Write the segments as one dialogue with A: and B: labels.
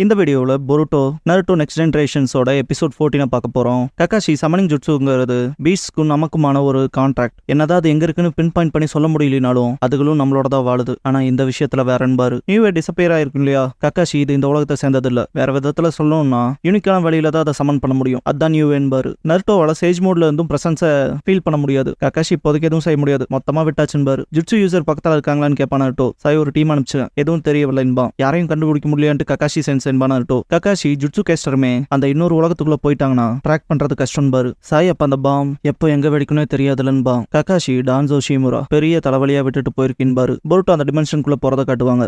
A: இந்த வீடியோவில் பொருட்டோ Naruto next ஜெனரேஷன்ஸோட episode 14 பார்க்க போறோம். ககாஷி சமனிங் ஜுட்ஸுங்கிறது பீஸ்ட்க்கும் நமக்குமான ஒரு கான்ட்ராக்ட். என்னதான் அது எங்க இருக்குன்னு பின் பாயிண்ட் பண்ணி சொல்ல முடியலனாலும் அதுகளும் நம்மளோட தான் வாழுது. ஆனா இந்த விஷயத்துல வேற என்பாரு நியூவே டிசப்பியர் ஆயிருக்கும் இல்லையா. ககாஷி இது இந்த உலகத்தை சேர்ந்தது இல்ல. வேற விதத்துல சொல்லணும்னா யூனிக்கான வழியில தான் அதை சமன் பண்ண முடியும். அதான் நியூவே என்பாரு. நருட்டோவால சேஜ் மோட்ல இருந்தும் பிரசன்ஸை ஃபீல் பண்ண முடியாது. ககாஷி இப்போதைக்கு எதுவும் செய்ய முடியாது, மொத்தமா விட்டாச்சுன்பாரு. ஜுட்ஸு யூசர் பக்கத்துல இருக்காங்களான்னு கேட்பான் நருட்டோ. சாய் ஒரு டீம் அனுப்பிச்சு எதுவும் தெரியவில்லை என்பான். யாரையும் கண்டுபிடிக்க முடியலன்ட்டு ககாஷி சென்ஸ் என்பான் நருட்டோ. ககாஷி ஜுட்ஸு கேஸ்டருமே அந்த இன்னொரு உலகத்துக்குள்ள போயிட்டாங்கன்னா ட்ராக் பண்றது கஷ்டம் பாரு. சாய் அப்ப அந்த பாம் எப்போ எங்க வெடிக்கணும் தெரியாதுலன்பா. ககாஷி டான்சோ ஷிமுரா பெரிய தலைவலியா விட்டுட்டு போயிருக்கின்பாரு. பொருட்டோ அந்த டிமென்ஷனுக்குள்ள போறதை காட்டுவாங்க.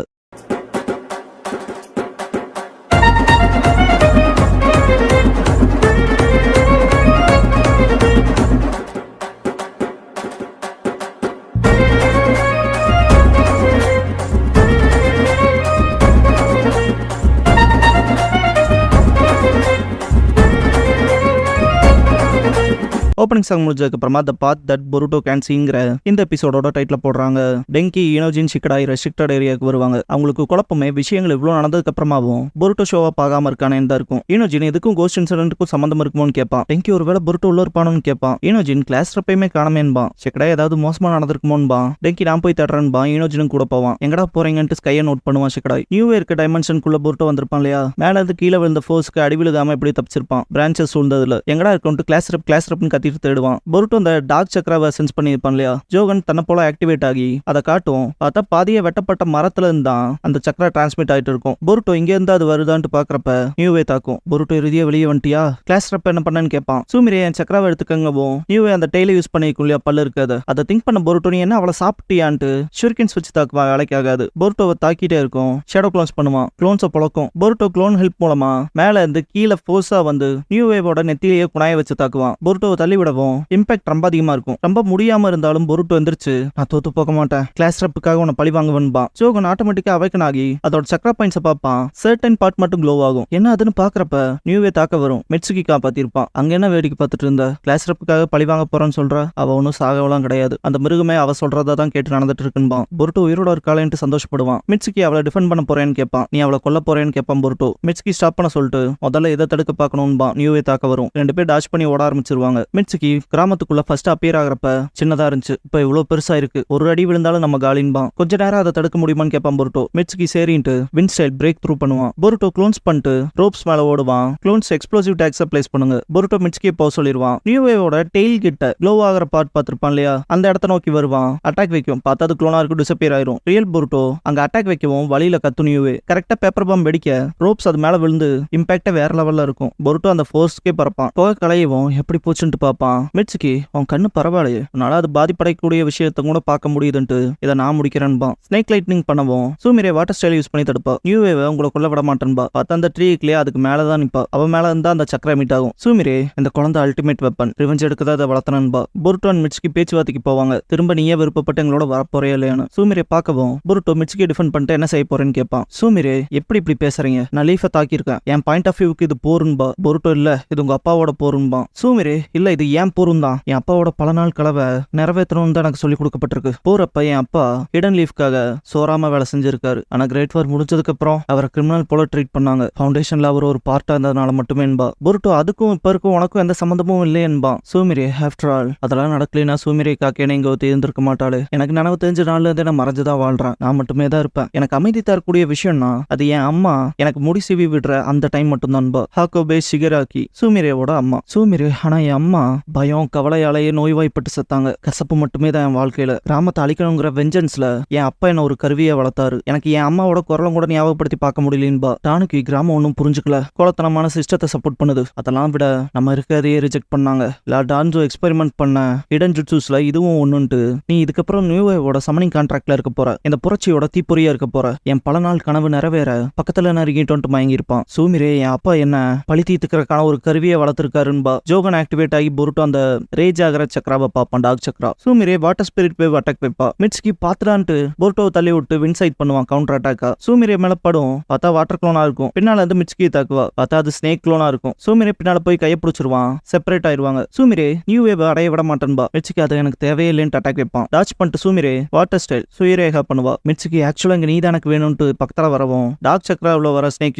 A: ஓப்பனிங் சாங் முடிஞ்சதுக்கு அப்புறமா த பாத் தட் பொருட்டோ கேன் சீங்கிற இந்த எபிசோடோட டைட்டில் போடுறாங்க. டெங்கி இனோஜின் ஷிகடாய் ரெஸ்ட்ரிக்டட் ஏரியாவுக்கு வருவாங்க. அவங்களுக்கு குழப்பமே விஷயங்கள் இவ்வளவு நடந்ததுக்கு அப்புறமாவும் பொருட்டோ ஷோவா பார்க்காம இருக்கானேன்னு தான் இருக்கும். இனோஜின் இதுக்கும் கோஸ்ட் இன்சிடென்ட்டுக்கும் சம்பந்தம் இருக்குமோன்னு கேட்பான். டெங்கி ஒருவேளை பொருட்டோ உள்ள இருப்பானு கேட்பான். இனோஜின் கிளாஸ் ரப்பையுமே காணமேன்பான். ஷிகடாய் ஏதாவது மோசமா நடந்திருக்குமோன்பான். டெங்கி நான் போய் தட்டுறேன்பா. இனோஜினும் கூட போவான். எங்கடா போறீங்கன்ட்டு ஸ்கையை நோட் பண்ணுவான் ஷிகடாய். நியூவே இருக்க டைமென்ஷனுக்குள்ள பொருட்டோ வந்திருப்பான் இல்லையா. மேல இருந்து கீழே விழுந்த ஃபோர்ஸ்க்கு அடி விழுகாம எப்படி தப்பிச்சிருப்பான். பிரான்ச்சஸ் சூழ்ந்ததுல எங்கடா இருக்கும்ட்டு கிளாஸ் ரப்னு கத்திட்டு தேடுவான். பொருட்டோ அந்த டார்க் சக்கராவை சென்ஸ் பண்ணியிருப்பான் இல்லையா. ஜோகன் தன்னை போல ஆக்டிவேட் ஆகி அதை காட்டும். பார்த்தா பாதிய வெட்டப்பட்ட மரத்துல இருந்தான் அந்த சக்கரா டிரான்ஸ்மிட் ஆயிட்டு இருக்கும். பொருட்டோ இங்க இருந்து அது வருதான்ட்டு பாக்குறப்ப நியூவே தாக்கும். பொருட்டோ இறுதியா வெளியே வந்துட்டியா, கிளாஸ் ரப்ப என்ன பண்ணன்னு கேட்பான். சூமிரே என் சக்கராவை எடுத்துக்கங்கவும் நியூவே அந்த டெய்ல யூஸ் பண்ணிருக்கும் இல்லையா பல்லு இருக்காது. அதை திங்க் பண்ண பொருட்டோ நீ என்ன அவளை சாப்பிட்டியான்ட்டு ஷுரிகன்ஸ் வச்சு தாக்குவா. வேலைக்கு ஆகாது. பொருட்டோவை தாக்கிட்டே இருக்கும். ஷேடோ க்ளோன்ஸ் பண்ணுவான். க்ளோன்ஸை பொழக்கும். பொருட்டோ க்ளோன் ஹெல்ப் மூலமா மேல இருந்து கீழே ஃபோர்ஸா வந்து நியூவேவோட நெத்திலேயே குணாய வச்சு தாக்குவான். பொருட்டோவை தள்ளி விடவும் இம்பாக்ட் ரொம்ப அதிகமா இருக்கும். ரொம்ப முடியாம இருந்தாலும் பொருட்டோ எந்திரிச்சு நான் தோத்து போக மாட்டேன், கிளாஸ் ரப்புக்காக உன்னை பழி வாங்குவன்பா. ஜோகன் ஆட்டோமேட்டிக்கா அவைக்கன் ஆகி அதோட சக்கரா பாயிண்ட்ஸை பார்ப்பான். சர்டன் பார்ட் மட்டும் க்ளோ ஆகும். என்ன அதுன்னு பாக்குறப்ப நியூவே தாக்க வரும். மெட்சுகி காப்பாத்திருப்பான். அங்க என்ன வேடிக்கை பார்த்துட்டு இருந்த, கிளாஸ் ரப்புக்காக பழி வாங்க போறான்னு சொல்ற. அவ ஒன்னும் சாகவெல்லாம் கிடையாது. அந்த மிருகமே அவ சொல்றதா தான் கேட்டு நடந்துட்டு இருக்குன்பான். பொருட்டோ உயிரோட இருக்காளேன்ட்டு சந்தோஷப்படுவான். மிட்சுகி அவளை டிஃபெண்ட் பண்ண போறேன்னு கேட்பான். நீ அவளை கொல்ல போறேன்னு கேட்பான் பொருட்டோ. மிட்சுகி ஸ்டாப் பண்ண சொல்லிட்டு முதல்ல எதை தடுக்க பார்க்கணும்பா. நியூவே தாக்க வரும். ரெண்டு பேர் டாஷ் பண்ணி ஓட ஆரம்பிச்சிருவாங்க. மிட்சுகி கிராமத்துக்குள்ள ஃபர்ஸ்ட் அப்பியர் ஆகிறப்ப சின்னதா இருந்துச்சு, இப்ப இவ்வளவு பெருசா இருக்கு. ஒரு அடி விழுந்தாலும் நம்ம காலின்பான். கொஞ்ச நேரம் அதை தடுக்க முடியுமான்னு கேட்பான் பொருட்டோ. மிட்சுகி சரின்ட்டு வின் ஸ்டைல் பிரேக் த்ரூ பண்ணுவான். பொருட்டோ க்ளோன்ஸ் பண்ணிட்டு ரோப்ஸ் மேல ஓடுவான். க்ளோன்ஸ் எக்ஸ்ப்ளோசிவ் டாக்ஸை பிளேஸ் பண்ணுங்க. பொருட்டோ மிட்சுகியை போக சொல்லிடுவான். நியூவேவோட டெய்ல் கிட்ட க்ளோ ஆகிற பார்ட் பார்த்திருப்பான் இல்லையா, அந்த இடத்த நோக்கி வருவான். அட்டாக் வைக்கும். பார்த்தா அது க்ளோனா இருக்கும், டிசப்பியர் ஆயிரும். ரியல் பொருட்டோ அங்க அட்டாக் வைக்கவும் வழியில கத்து நியூவே. கரெக்டா பேப்பர் பாம் வெடிக்க ரோப்ஸ் அது மேல விழுந்து இம்பாக்ட் வேற லெவல்ல இருக்கும். பொருட்டோ அந்த ஃபோர்ஸ்க்கே பறப்பான். போக கலையவும் எப்படி போச்சுன்னு பார்ப்பான். மிட்சுகி அவன் கண்ணு பரவாயில்லையே, அதனால அது பாதிப்படையக்கூடிய விஷயத்தை கூட பார்க்க முடியுதுன்ட்டு இதை நான் முடிக்கிறேன்பா. ஸ்னேக் லைட்னிங் பண்ணவும் சூமிரே வாட்டர் ஸ்டைல் யூஸ் பண்ணி தடுப்பா. நியூவேவை உங்களை கொல்ல விட மாட்டேன்பா. பார்த்தா அந்த ட்ரீக்லயே அதுக்கு மேலதான் நிப்பா. அவ மேல இருந்தா அந்த சக்கரை மீட் ஆகும். சூமிரே இந்த குழந்தை அல்டிமேட் வெப்பன், ரிவெஞ்ச் எடுக்கதான் அதை வளர்த்தனன்பா. பொருட்டோ அண்ட் மிட்சுகி பேச்சுவார்த்தைக்கு போவாங்க. திரும்ப நீயே விருப்பப்பட்டு எங்களோட வரப்போறே இல்லையானு. சூமிரே பார்க்கவும் பொருட்டோ மிட்சுகி டிஃபெண்ட் பண்ணிட்டு என்ன செய்ய போறேன்னு கேட்பான். சூமிரே எப்படி இப்படி பேசுறீங்க, நான் லீஃபை தாக்கியிருக்கேன், என் பாயிண்ட் ஆஃப் வியூக்கு இது போருன்பா. பொருட்டோ இல்ல இது உங்க அப்பாவோட போருன்பா. சூமிரே இல்ல இது ஏன் போரும் தான், என் அப்பாவோட பல நாள் கலவை நிறைவேற்றணும் தான் எனக்கு சொல்லி கொடுக்கப்பட்டிருக்கு. போறப்ப என் அப்பா ஹிடன் லீஃப்காக சோராம வேலை செஞ்சிருக்காரு. ஆனா கிரேட் வார் முடிஞ்சதுக்கு அப்புறம் அவரை கிரிமினல் போல ட்ரீட் பண்ணாங்க. ஃபவுண்டேஷன்ல அவர் ஒரு பார்ட்டா இருந்ததுனால மட்டுமே என்பா. பொருட்டோ அதுக்கும் இப்ப இருக்கும் உனக்கும் எந்த சம்பந்தமும் இல்லை என்பா. சூமிரே ஆஃப்டர் ஆல் அதெல்லாம் நடக்கலைன்னா சூமிரே காக்கேனே இங்க இருந்திருக்க மாட்டாளு. எனக்கு நினைவு தெரிஞ்ச நாள்ல இருந்து நான் மறைஞ்சுதான் வாழ்றேன். நான் மட்டுமே தான் இருப்பேன். எனக்கு அமைதி தரக்கூடிய விஷயம்னா அது என் அம்மா எனக்கு முடி சிவி விடுற அந்த டைம் மட்டும் தான். ஹாக்கோபே ஷிகராக்கி சூமிரேவோட அம்மா. சூமிரே ஆனா என் அம்மா பயம் கவலையாலேயே நோய்வாய்ப்பட்டு செத்தாங்க. கசப்பு மட்டுமே தான் என் வாழ்க்கையில. கிராமத்தை அழிக்கணுங்கிற வெஞ்சன்ஸ்ல என் அப்பா என்ன ஒரு கருவியை வளர்த்தாரு. எனக்கு என் அம்மாவோட குரலும் கூட ஞாபகப்படுத்தி பார்க்க முடியலன்பா. டானுக்கு கிராமம் ஒன்னும் புரிஞ்சுக்கல. கோலத்தனமான சிஸ்டத்தை சப்போர்ட் பண்ணுது. அதெல்லாம் விட நம்ம இருக்கிறதையே ரிஜெக்ட் பண்ணாங்க. டான்சோ எக்ஸ்பெரிமெண்ட் பண்ண ஹிடன் ஜுட்ஸுஸ்ல இதுவும் ஒண்ணுன்ட்டு நீ இதுக்கப்புறம் நியூவேவோட சமனிங் கான்ட்ராக்ட்ல இருக்க போற. இந்த புரட்சியோட தீப்பொறியா இருக்க போற. என் பல நாள் கனவு நிறைவேற பக்கத்துல நறுக்கிட்டு மயங்கிருப்பான். சூமிரே என் அப்பா என்ன பழி தீர்த்துக்கிறக்கான ஒரு கருவியை வளர்த்திருக்காருன்பா. ஜோகன் ஆக்டிவேட் ஆகி பொருட்டோ அந்த ரேஜ் ஆகிற சக்ராவை பாப்பான், டாக் சக்ரா. சூமிரே வாட்டர் ஸ்பிரிட் வேவ் அட்டாக் வைப்பா. மிட்சுகி பாத்துடான்ட்டு பொருட்டோ தள்ளி விட்டு வின்சைட் பண்ணுவான் கவுண்டர் அட்டாக்கா. சூமிரே மேல படும், பார்த்தா வாட்டர் குளோனா இருக்கும். பின்னால இருந்து மிட்சுகி தாக்குவா, பார்த்தா அது ஸ்னேக் குளோனா இருக்கும். சூமிரே பின்னால போய் கையை பிடிச்சிருவான், செப்பரேட் ஆயிருவாங்க. சூமிரே நியூ வேவ் அடைய விட மாட்டேன்பா. மிட்சுகி அது எனக்கு தேவையே இல்லைன்னு அட்டாக் வைப்பான். டாச் பண்ணிட்டு சூமிரே வாட்டர் ஸ்டைல் சுயரேகா பண்ணுவா. மிட்சுகி ஆக்சுவலா இங்க நீதான் எனக்கு வேணும்ட்டு பக்கத்துல வரவும் டாக் சக்ராவில் வர ஸ்னேக்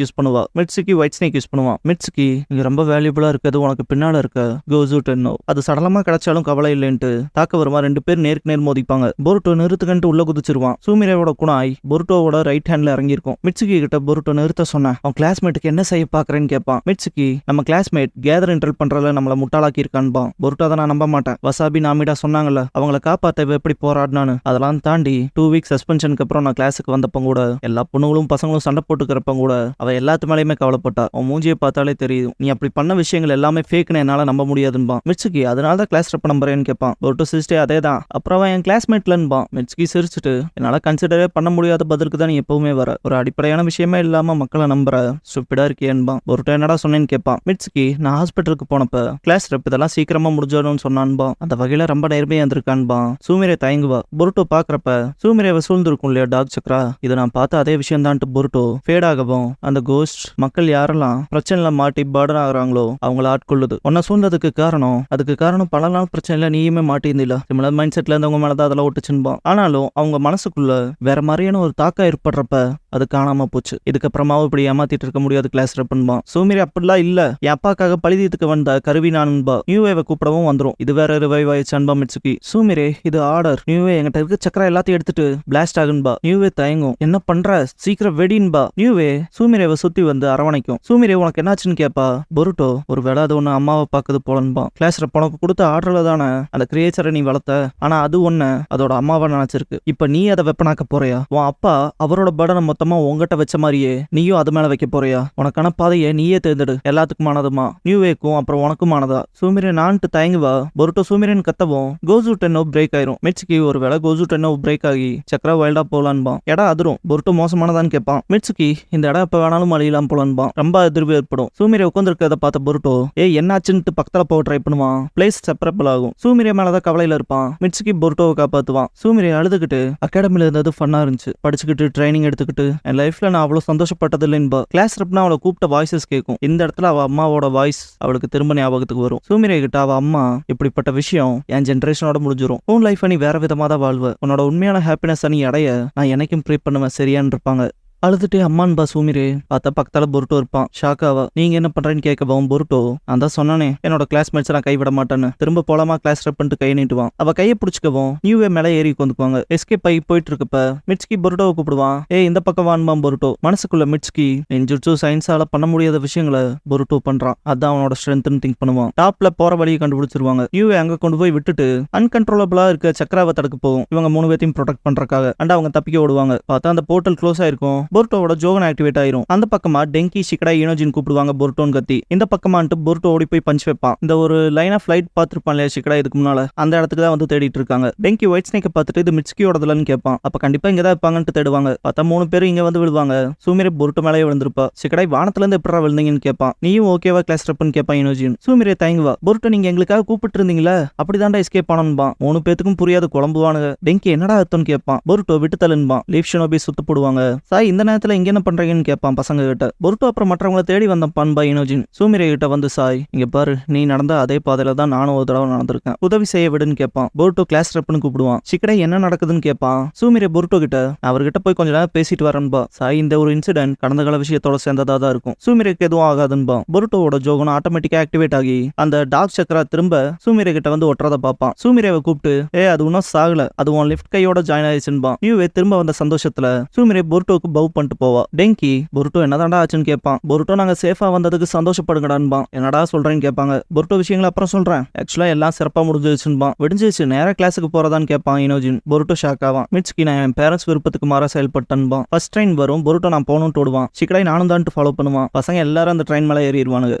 A: யூஸ் பண்ணுவா. மிட்சுகி ஒயிட் ஸ்னேக் யூஸ் பண்ணுவான். மிட்சுகி இங்க ரொம்ப வேல்யூபிளா இருக்குது உனக்கு பின்னால இருக்க கோசு டென்னோ, அது சடலமா கிடைச்சாலும் கவலை இல்லைன்ட்டு தாக்க வருமா. ரெண்டு பேர் நேருக்கு நேர் மோதிப்பாங்க. பொருட்டோ நிறுத்துக்கன்ட்டு உள்ள குதிச்சிருவான். சூமிரேவோட குணாய் பொருட்டோவோட ரைட் ஹேண்ட்ல இறங்கியிருக்கும். மிட்சுகி கிட்ட பொருட்டோ நிறுத்த சொன்னேன், அவன் கிளாஸ்மேட்டுக்கு என்ன செய்ய பாக்குறேன்னு கேட்பான். மிட்சுகி நம்ம கிளாஸ்மேட் கேதர் இன்டர்ல் பண்றதுல நம்மள முட்டாளாக்கி இருக்கான்பா. பொருட்டோ அதை நான் நம்ப மாட்டேன். வசாபி நாமிடா சொன்னாங்கல்ல அவங்கள காப்பாத்த எப்படி போராடினான்னு. அதெல்லாம் தாண்டி 2 வீக் சஸ்பென்ஷனுக்கு அப்புறம் நான் கிளாஸுக்கு வந்தப்ப கூட எல்லா பொண்ணுங்களும் பசங்களும் சண்டை போட்டுக்கிறப்ப கூட அவ எல்லாத்து மேலேயுமே கவலைப்பட்டா. அவன் மூஞ்சியை பார்த்தாலே தெரியும் நீ அப்படி பண்ண விஷயங்கள் எல்லாமே ஃபேக்னு என்னால நம்ப முடியாதுன்பா. மிட்சுகி அதனால தான் கிளாஸ் ரெப் நம்புறேன்னு கேட்பான். பொருட்டோ சிரிச்சிட்டே அதே தான், அப்புறம் அவன் என் கிளாஸ்மேட்லன்பான். மிட்சுகி சிரிச்சுட்டு என்னால கன்சிடரே பண்ண முடியாத பதிலுக்கு தான் நீ எப்பவுமே வர, ஒரு அடிப்படையான விஷயமே இல்லாம மக்களை நம்புற ஸ்டூபிடா இருக்கேன்பான். பொருட்டோ என்னடா சொன்னேன்னு கேட்பான். மிட்சுகி நான் ஹாஸ்பிட்டலுக்கு போனப்ப கிளாஸ் ரெப் இதெல்லாம் சீக்கிரமா முடிஞ்சிடும்னு சொன்னான்பா. அந்த வகையில ரொம்ப நேர்மையா இருந்திருக்கான்பான். சூமிரே தயங்குவா. பொருட்டோ பாக்குறப்ப சூமிரேவை சூழ்ந்திருக்கும் இல்லையா டாக் சக்ரா, இதை நான் பார்த்த அதே விஷயம் தான் பொருட்டோ ஃபேட் ஆகவும் அந்த கோஸ்ட் மக்கள் யாரெல்லாம் பிரச்சனைல மாட்டி பர்டன் ஆகுறாங்களோ அவங்கள ஆட்கொள்ளுது. உன்னை சூழ்ந்ததுக்கு காரணம் அதுக்கு காரணம் பல நாள் பிரச்சனைல நீயுமே மாட்டியிருந்தில்ல. சிமிலர் மைண்ட் செட்ல இருந்தவங்க மேலதான் அதெல்லாம் ஒட்டுச்சுன்பான். ஆனாலும் அவங்க மனசுக்குள்ள வேற மாதிரியான ஒரு தாக்கம் ஏற்படுறப்ப அது காணாம போச்சு. இதுக்கப்புறமாவும் இப்படி ஏமாத்திட்டு இருக்க முடியாது கிளாஸ் ரெப்புன்பா. சூமிரே அப்படிலாம் இல்ல, என் அப்பாக்காக பழிதீத்துக்கு வந்த கருவி நானுன்பா. நியூவேவை கூப்பிடவும் வந்துரும். இது வேற ரிவைவ் ஆயிடுச்சான்பா மிட்சுகி. சூமிரே இது ஆர்டர், நியூவே என்கிட்ட இருக்க சக்கரா எல்லாத்தையும் எடுத்துட்டு பிளாஸ்ட் ஆகுன்பா. நியூவே தயங்கும், என்ன பண்ற சீக்கிரம் வெடின்பா. நியூவே சூமிரேவை சுத்தி வந்து அரவணைக்கும். சூமிரே உனக்கு என்னாச்சுன்னு கேப்பா. பொருட்டோ ஒரு வேளை அது ஒண்ணு அம்மாவை பாக்குது போலன்பா. கிளாஸ் ரெப் உனக்கு கொடுத்த ஆர்டர்ல தானே அந்த கிரியேச்சரை நீ வளர்த்த, ஆனா அது ஒண்ணு அதோட அம்மாவை நினைச்சிருக்கு. இப்ப நீ அதை வெப்பனாக்க போறியா? உன் அப்பா அவரோட படனை மொத்தமா உங்ககிட்ட வச்ச மாதிரியே நீயும் அது மேல வைக்க போறியா? உனக்கான பாதையை நீயே தேர்ந்தெடு, எல்லாத்துக்குமானதுமா, நியூவேக்கும் அப்புறம் உனக்குமானதா. சூமிரே நான்ட்டு தயங்குவா. பொருட்டோ சூமிரேன்னு கத்தவும் கோசு டென்னோ பிரேக் ஆயிரும். மிட்சுகி ஒரு வேளை கோசு டென்னோ பிரேக் ஆகி சக்கரா வைல்டா போலான்பான். எடா அதிரும். பொருட்டோ மோசமானதான்னு கேட்பான். மிட்சுகி இந்த இடம் எப்ப வேணாலும் அழியலாம் போலான்பான். ரொம்ப எதிர்ப்பு ஏற்படும். சூமிரே உட்காந்துருக்கத பார்த்த பொருட்டோ என்னாச்சுன்னு பக்கத்துல போக ட்ரை பண்ணுவான். பிளேஸ் செப்பரபிள் ஆகும். சூமிரே மேலதான் கவலையில இருப்பான். மிட்சுகி பொருட்டோவை காப்பாத்துவான். சூமிரே அழுதுகிட்டு அகாடமில இருந்தது ஃபன்னா இருந்துச்சு, படிச்சுக்கிட்டு ட்ரைனிங் எடுத்துக்கிட்டு என் லைஃப்ல நான் அவ்வளவு சந்தோஷப்பட்டது இல்லைன்பா. கிளாஸ் ரெப்னா அவளை கூப்பிட்ட வாய்ஸஸ் கேட்கும். இந்த இடத்துல அவ அம்மாவோட வாய்ஸ் அவளுக்கு திரும்ப ஞாபகத்துக்கு வரும். சூமிரே கிட்ட அவ அம்மா இப்படிப்பட்ட விஷயம் என் ஜென்ரேஷனோட முடிஞ்சிரும், உன் லைஃப் நீ வேற விதமா தான் வாழ்வ, உன்னோட உண்மையான ஹாப்பினஸ் நீ அடைய நான் என்னைக்கும் ப்ரே பண்ணுவேன் சரியான்னு இருப்பாங்க. அழுதுட்டே அம்மான்பா சூமிரே. பார்த்தா பக்கத்தால பொருட்டோ இருப்பான். ஷாக்காவா. நீங்க என்ன பண்றேன்னு கேட்கவும் பொருட்டோ நான் தான் சொன்னானே என்னோட கிளாஸ்மேட்ஸ் நான் கைவிட மாட்டேன்னு. திரும்ப போலாமா கிளாஸ் ரெப் பண்ணிட்டு கை நீட்டுவான். அவ கையை பிடிச்சிக்கவும் நியூவே மேல ஏறி உட்காந்துக்குவாங்க. எஸ்கேப் ஆகி போயிட்டு இருக்கப்ப மிட்சுகி பொருட்டோவை கூப்பிடுவான். இந்த பக்கம் வான்பான் பொருட்டோ. மனசுக்குள்ள மிட்சுகி நெஞ்சுட்சு சயின்ஸால பண்ண முடியாத விஷயங்களை பொருட்டோ பண்றான், அதான் அவனோட ஸ்ட்ரென்த்னு திங்க் பண்ணுவான். டாப்ல போற வழியை கண்டுபிடிச்சிருவாங்க. நியூவே அங்க கொண்டு போய் விட்டுட்டு அன்கன்ட்ரோலபிளா இருக்க சக்கராவை தடுக்க போகும். இவங்க 3 பேத்தையும் ப்ரொடெக்ட் பண்றதுக்காக. அண்ட் அவங்க தப்பிக்க ஓடுவாங்க. பார்த்தா அந்த போர்ட்டல் க்ளோஸ் ஆயிருக்கும். பொருட்டோவோட ஜோகன் ஆக்டிவேட் ஆயிரும். அந்த பக்கமா டெங்கி ஷிகடா இனோஜின் கூப்பிடுவாங்க பொருட்டோன்னு கத்தி. இந்த பக்கமான்ட்டு பொருட்டோ ஓடி போய் பஞ்ச் வைப்பான். இந்த ஒரு லைன் ஆஃப் லைட் பார்த்திருப்பான் இல்லையா ஷிகடா இதுக்கு முன்னால, அந்த இடத்துக்கு தான் வந்து தேடிட்டு இருக்காங்க. டெங்கி ஒயிட் ஸ்னேக்கை பார்த்துட்டு இது மிட்சுகியோடதுலன்னு கேட்பான். அப்ப கண்டிப்பா இங்க தான் இருப்பாங்கன்னு தேடுவாங்க. பார்த்தா 3 பேரும் இங்க வந்து விழுவாங்க. சூமிரே பொருட்டோ மேலேயே விழுந்திருப்பா. ஷிகடா வானத்துல இருந்து எப்படா விழுந்தீங்கன்னு கேட்பான். நீயும் ஓகேவா கிளாஸ் ரெப்னு கேட்பான் இனோஜின். சூமிரே தயங்குவா. பொருட்டோ நீங்க எங்களுக்காக கூப்பிட்டு இருந்தீங்களா, அப்படிதான்டா எஸ்கேப் ஆனோன்பா. 3 பேத்துக்கும் புரியாது குழம்புவானுங்க. டெங்கி என்னடா அர்த்தம்னு கேட்பான். பொருட்டோ விட்டு தள்ளுன்பான். லீஃப் ஷினோபி சுத்து போடுவாங்க. சாய் இந்த நேரத்துல இங்க என்ன பண்றீங்கன்னு கேட்பான் பசங்க கிட்ட. பொருட்டோ அப்புறம் மற்றவங்களை தேடி வந்த பண்பா இனோஜின். சூமிரே கிட்ட வந்து சாய் இங்க பாரு, நீ நடந்த அதே பாதையில தான் நானும் ஒரு தடவை நடந்திருக்கேன், உதவி செய்ய விடுன்னு கேட்பான். பொருட்டோ கிளாஸ் ரெப்னு கூப்பிடுவான். ஷிகடா என்ன நடக்குதுன்னு கேட்பான். சூமிரே பொருட்டோ கிட்ட அவர்கிட்ட போய் கொஞ்ச நேரம் பேசிட்டு வரேன்பா. சாய் இந்த ஒரு இன்சிடென்ட் கடந்த கால விஷயத்தோட சேர்ந்ததா தான் இருக்கும், சூமிரேக்கு எதுவும் ஆகாதுன்பா. பொருட்டோவோட ஜோகன் ஆட்டோமேட்டிக்கா ஆக்டிவேட் ஆகி அந்த டாக் சக்கரா திரும்ப சூமிரே கிட்ட வந்து ஒட்டுறத பார்ப்பான். சூமிரேவை கூப்பிட்டு அது இன்னும் சாகல, அது உன் லெஃப்ட் கையோட ஜாயின் ஆயிடுச்சுன்பா. நியூவே திரும்ப வந்த சந்தோஷத்துல சூமிரே பொருட்டோக்கு பவ் பண்ணிட்டு போவா. டெங்கி பொருட்டோ என்னதான்டா ஆச்சுன்னு கேட்பான். பொருட்டோ நாங்க சேஃபா வந்ததுக்கு சந்தோஷப்படுங்கடான்பான். என்னடா சொல்றேன்னு கேட்பாங்க. பொருட்டோ விஷயங்களை அப்புறம் சொல்றேன், ஆக்சுவலா எல்லாம் சிறப்பா முடிஞ்சிருச்சுன்பான். விடிஞ்சிச்சு நேரா கிளாஸுக்கு போறதான்னு கேட்பான் இனோஜின். பொருட்டோ ஷாக் ஆவான். மிட்சுகி நான் என் பேரண்ட்ஸ் விருப்பத்துக்கு மாற செயல்பட்டன்பான். ஃபர்ஸ்ட் ட்ரெயின் வரும். பொருட்டோ நான் போகணும்னு ஓடுவான். ஷிகடாய் நானும் தான் ஃபாலோ பண்ணுவான். பசங்க எல்லாரும் அந்த ட்ரெயின் மேல ஏறிடுவானுங்க.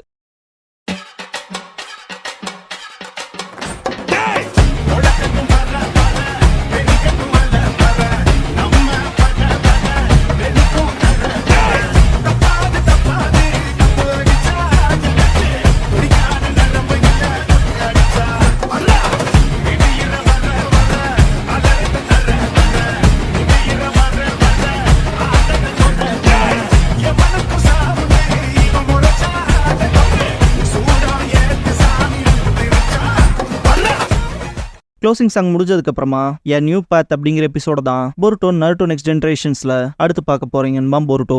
A: க்ளோசிங் சாங் முடிஞ்சதுக்கு அப்புறமா எ நியூ பாத் அப்படிங்கிற எபிசோட தான் பொருட்டோ நருட்டோ நெக்ஸ்ட் ஜெனரேஷன்ஸ்ல அடுத்து பார்க்க போறீங்க போருட்டோ.